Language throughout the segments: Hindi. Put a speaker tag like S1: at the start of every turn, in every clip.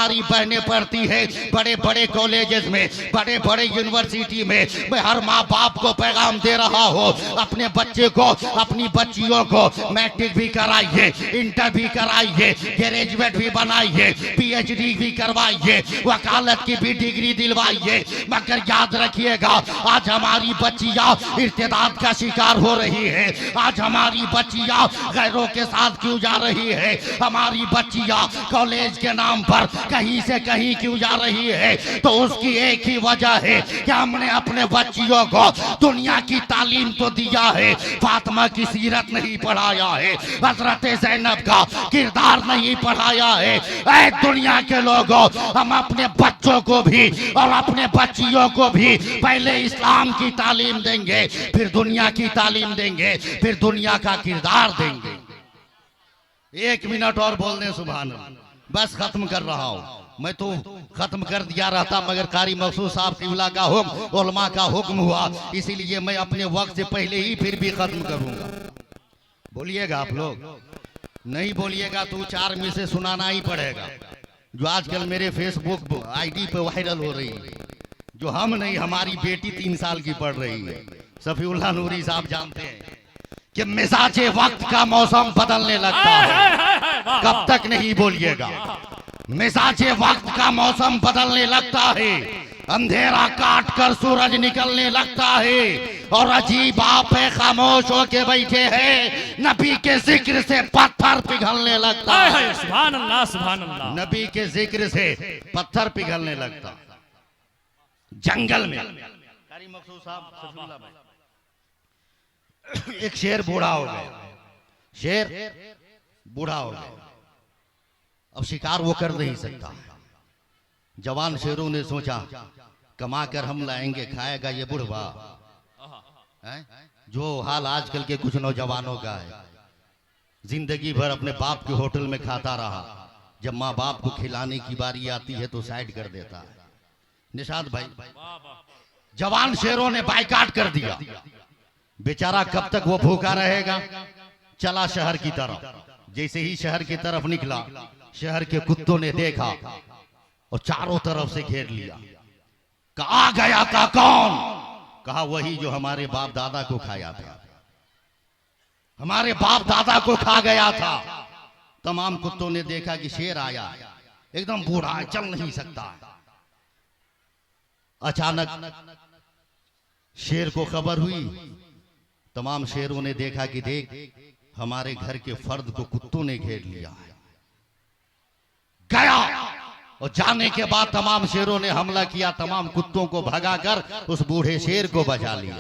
S1: हमारी बहनें पढ़ती है बड़े बड़े कॉलेजेस में, बड़े बड़े यूनिवर्सिटी में। मैं हर माँ बाप को पैगाम दे रहा हूँ, अपने बच्चे को, अपनी बच्चियों को मैट्रिक भी कराइए, इंटर भी कराइए, ग्रेजुएट भी बनाइए, पीएचडी भी करवाइए, वकालत की भी डिग्री दिलवाइए। मगर याद रखिएगा, आज हमारी बच्चियां इर्तिदाद का शिकार हो रही है। आज हमारी बच्चियां गैरों के साथ क्यों जा रही है? हमारी बच्चियां कॉलेज के नाम पर कहीं से कहीं क्यों जा रही है? तो उसकी एक ही वजह है कि हमने अपने बच्चियों को दुनिया की तालीम तो दिया है, फातिमा की सीरत नहीं पढ़ाया है, हजरत ज़ैनब का किरदार नहीं पढ़ाया है। ऐ दुनिया के लोगों, हम अपने बच्चों को भी और अपने बच्चियों को भी पहले इस्लाम की तालीम देंगे, फिर दुनिया की तालीम देंगे, फिर दुनिया का किरदार देंगे। 1 मिनट और बोल दें सुभान अल्लाह, बस खत्म कर रहा हूं। मैं तो खत्म कर दिया रहता, मगर कारी मकसूद साहब किबला का हुक्म, उलमा का हुक्म हुआ, इसीलिए मैं अपने वक्त से पहले ही फिर भी खत्म करूंगा। बोलिएगा आप लोग, नहीं बोलिएगा तो 4 में से सुनाना ही पड़ेगा, जो आजकल मेरे फेसबुक आईडी पे वायरल हो रही है, जो हम नहीं हमारी बेटी 3 साल की पढ़ रही है। सफीउल्लाह नूरी साहब जानते हैं कि मिजाजे वक्त का मौसम बदलने लगता है। कब तक नहीं बोलिएगा? मिजाजे वक्त का मौसम बदलने लगता है, अंधेरा काट कर सूरज निकलने लगता है, और अजीब आप खामोश होके बैठे हैं। नबी के जिक्र से पत्थर पिघलने लगता है।
S2: सुभान अल्लाह, सुभान अल्लाह।
S1: नबी के जिक्र से पत्थर पिघलने लगता। जंगल में एक शेर बूढ़ा हो गया, शेर बूढ़ा हो गया, अब शिकार वो कर नहीं सकता। जवान शेरों ने सोचा कमा कर हम लाएंगे, खाएगा ये बुढ़वा। जो हाल आजकल के कुछ नौजवानों का है, जिंदगी भर अपने बाप के होटल में खाता रहा, जब माँ बाप को खिलाने की बारी आती है तो साइड कर देता है। निशाद भाई, जवान शेरों ने बाइकाट कर दिया। बेचारा कब तक वो भूखा रहेगा? चला शहर की तरफ। जैसे ही शहर की तरफ निकला, शहर के कुत्तों ने देखा और चारों तरफ से घेर लिया। कहा गया था कौन? कहा वही जो हमारे बाप दादा को खाया था, हमारे बाप दादा को खा गया था। तमाम कुत्तों ने देखा कि शेर आया, एकदम बूढ़ा है, चल नहीं सकता। अचानक शेर को खबर हुई, तमाम शेरों ने देखा कि देख हमारे घर के फर्द को कुत्तों ने घेर लिया है। गया और जाने के बाद तमाम शेरों ने हमला किया, तमाम कुत्तों को भगाकर उस बूढ़े शेर को बचा लिया।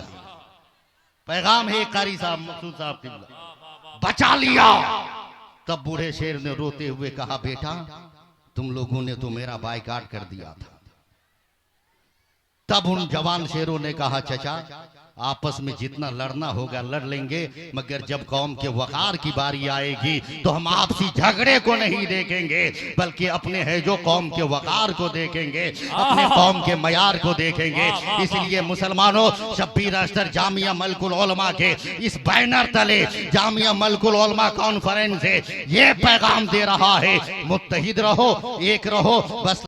S1: पैगाम है कारी साहब मकसूद साहब किबला, बचा लिया। तब बूढ़े शेर ने रोते हुए कहा, बेटा तुम लोगों ने तो मेरा बाइकाट कर दिया था। तब उन जवान शेरों ने कहा, चचा आपस में जितना लड़ना होगा लड़ लेंगे, मगर जब कौम के वकार की बारी आएगी तो हम आपसी झगड़े को नहीं देखेंगे, बल्कि अपने है जो कौम के वकार को देखेंगे, अपने कौम के मयार को देखेंगे। इसलिए मुसलमानों, शब्बीर अख्तर जामिया मलकुल उलमा के इस बैनर तले जामिया मलकुल उलमा कॉन्फ्रेंस से ये पैगाम दे रहा है, मुत्तहिद रहो, एक रहो, बस।